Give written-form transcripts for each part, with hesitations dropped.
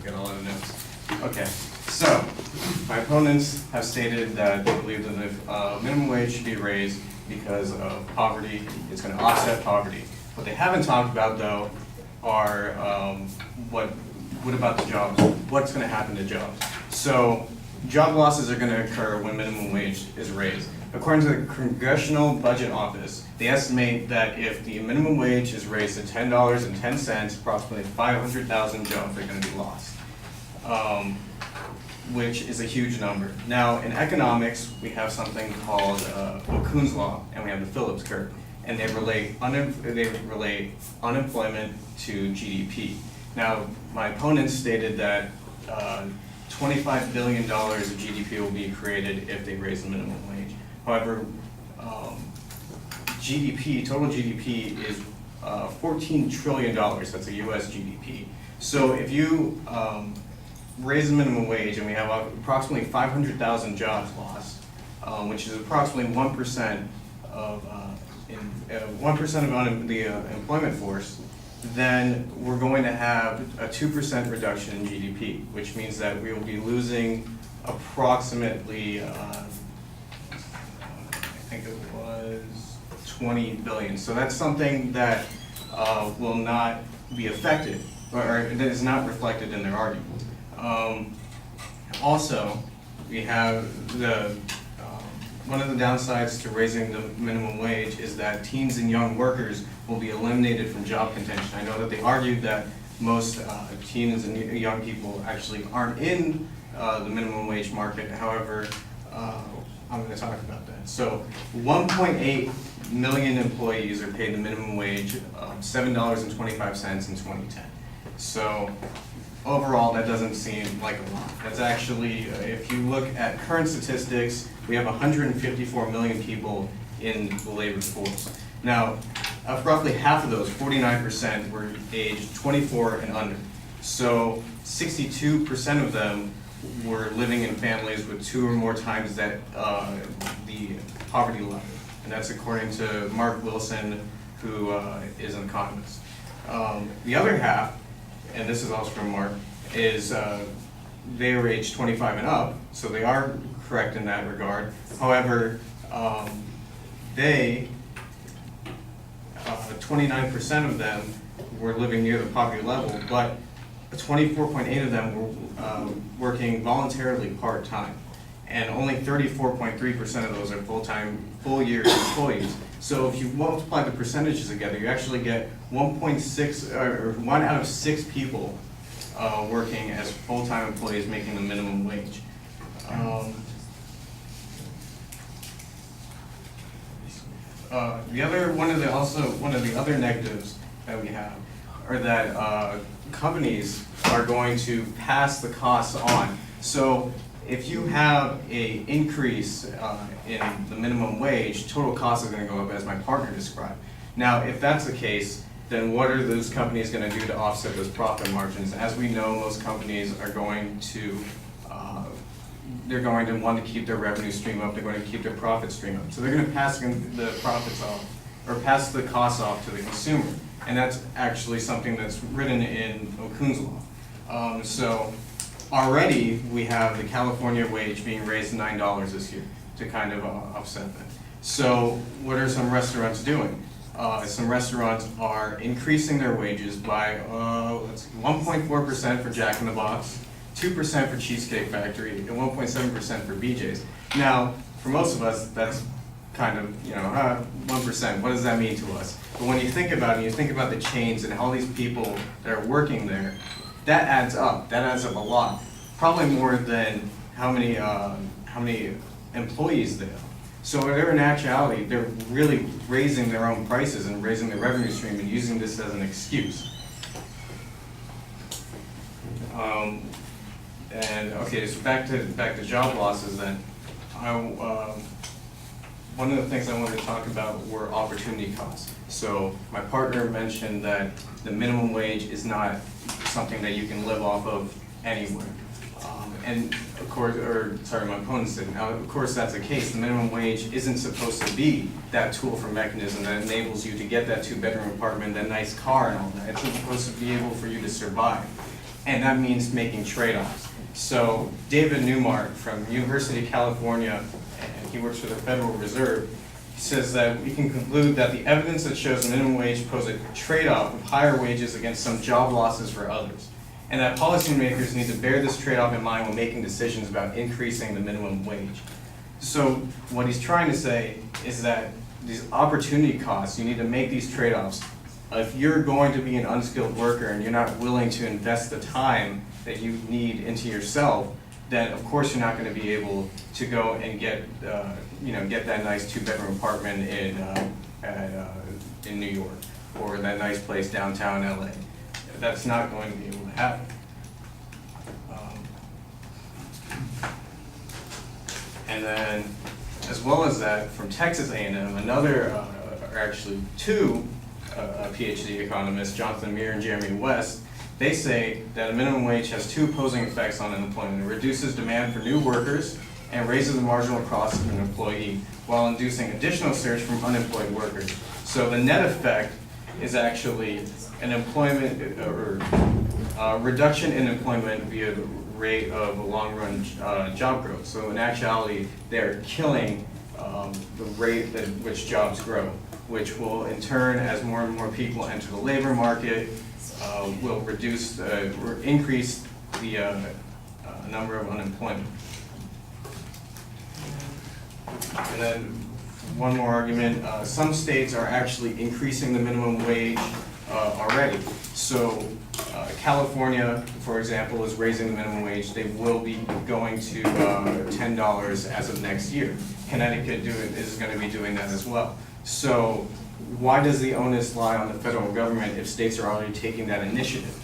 get a lot of notes. Okay, so my opponents have stated that they believe that if minimum wage should be raised because of poverty, it's going to offset poverty. What they haven't talked about, though, are what about the jobs? What's going to happen to jobs? So job losses are going to occur when minimum wage is raised. According to the Congressional Budget Office, they estimate that if the minimum wage is raised to $10.10, approximately 500,000 jobs are going to be lost, which is a huge number. Now, in economics, we have something called Kuhn's law, and we have the Phillips curve, and they relate unemployment to GDP. Now, my opponents stated that $25 billion of GDP will be created if they raise the minimum wage. However, total GDP is $14 trillion, that's a US GDP. So if you raise the minimum wage and we have approximately 500,000 jobs lost, which is approximately 1% of the employment force, then we're going to have a 2% reduction in GDP, which means that we will be losing approximately, I think it was 20 billion. So that's something that will not be affected, or that is not reflected in their argument. Also, we have one of the downsides to raising the minimum wage is that teens and young workers will be eliminated from job contention. I know that they argued that most teens and young people actually aren't in the minimum wage market. However, I'm going to talk about that. So 1.8 million employees are paid the minimum wage of $7.25 in 2010. So overall, that doesn't seem like a lot. That's actually, if you look at current statistics, we have 154 million people in the labor force. Now, roughly half of those, 49%, were aged 24 and under. So 62% of them were living in families with 2 or more times that the poverty level. And that's according to Mark Wilson, who is an economist. The other half, and this is also from Mark, is they were aged 25 and up, so they are correct in that regard. However, 29% of them were living near the poverty level, but 24.8% of them were working voluntarily part-time, and only 34.3% of those are full-year employees. So if you multiply the percentages together, you actually get 1.6, or 1 out of 6 people working as full-time employees making the minimum wage. One of the other negatives that we have are that companies are going to pass the costs on. So if you have an increase in the minimum wage, total cost is going to go up, as my partner described. Now, if that's the case, then what are those companies going to do to offset those profit margins? As we know, most companies are going to want to keep their revenue stream up. They're going to keep their profit stream up. So they're going to pass the profits off, or pass the costs off to the consumer. And that's actually something that's written in Kuhn's law. So already we have the California wage being raised to $9 this year to kind of offset that. So what are some restaurants doing? Some restaurants are increasing their wages by 1.4% for Jack in the Box, 2% for Cheesecake Factory, and 1.7% for BJ's. Now, for most of us, that's kind of, 1%. What does that mean to us? But when you think about it, you think about the chains and all these people that are working there, that adds up. That adds up a lot. Probably more than how many employees they have. So they're in actuality, they're really raising their own prices and raising their revenue stream and using this as an excuse. And okay, so back to job losses then. One of the things I wanted to talk about were opportunity costs. So my partner mentioned that the minimum wage is not something that you can live off of anywhere. And of course, my opponent said, now of course that's the case. The minimum wage isn't supposed to be that tool for mechanism that enables you to get that 2-bedroom apartment, that nice car and all that. It's supposed to be able for you to survive. and that means making trade-offs. So David Newmark from University of California, and he works for the Federal Reserve, says that we can conclude that the evidence that shows minimum wage pose a trade-off of higher wages against some job losses for others, and that policymakers need to bear this trade-off in mind when making decisions about increasing the minimum wage. So what he's trying to say is that these opportunity costs, you need to make these trade-offs. If you're going to be an unskilled worker and you're not willing to invest the time that you need into yourself, then of course you're not going to be able to go and get get that nice 2-bedroom apartment in New York, or that nice place downtown LA. That's not going to be able to happen. And then, as well as that, from Texas A&M, another, or actually two PhD economists, Jonathan Muir and Jeremy West, they say that a minimum wage has two opposing effects on unemployment. It reduces demand for new workers and raises the marginal cost of an employee while inducing additional search from unemployed workers. So the net effect is actually an employment or reduction in employment via the rate of long-run job growth. So in actuality, they're killing the rate at which jobs grow, which will in turn, as more and more people enter the labor market, will increase the number of unemployment. And then one more argument, some states are actually increasing the minimum wage already. So California, for example, is raising the minimum wage. They will be going to $10 as of next year. Connecticut is going to be doing that as well. So why does the onus lie on the federal government if states are already taking that initiative?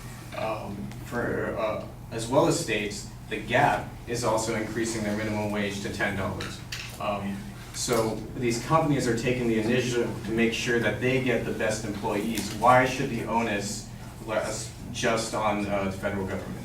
As well as states, the Gap is also increasing their minimum wage to $10. So these companies are taking the initiative to make sure that they get the best employees. Why should the onus rest just on the federal government?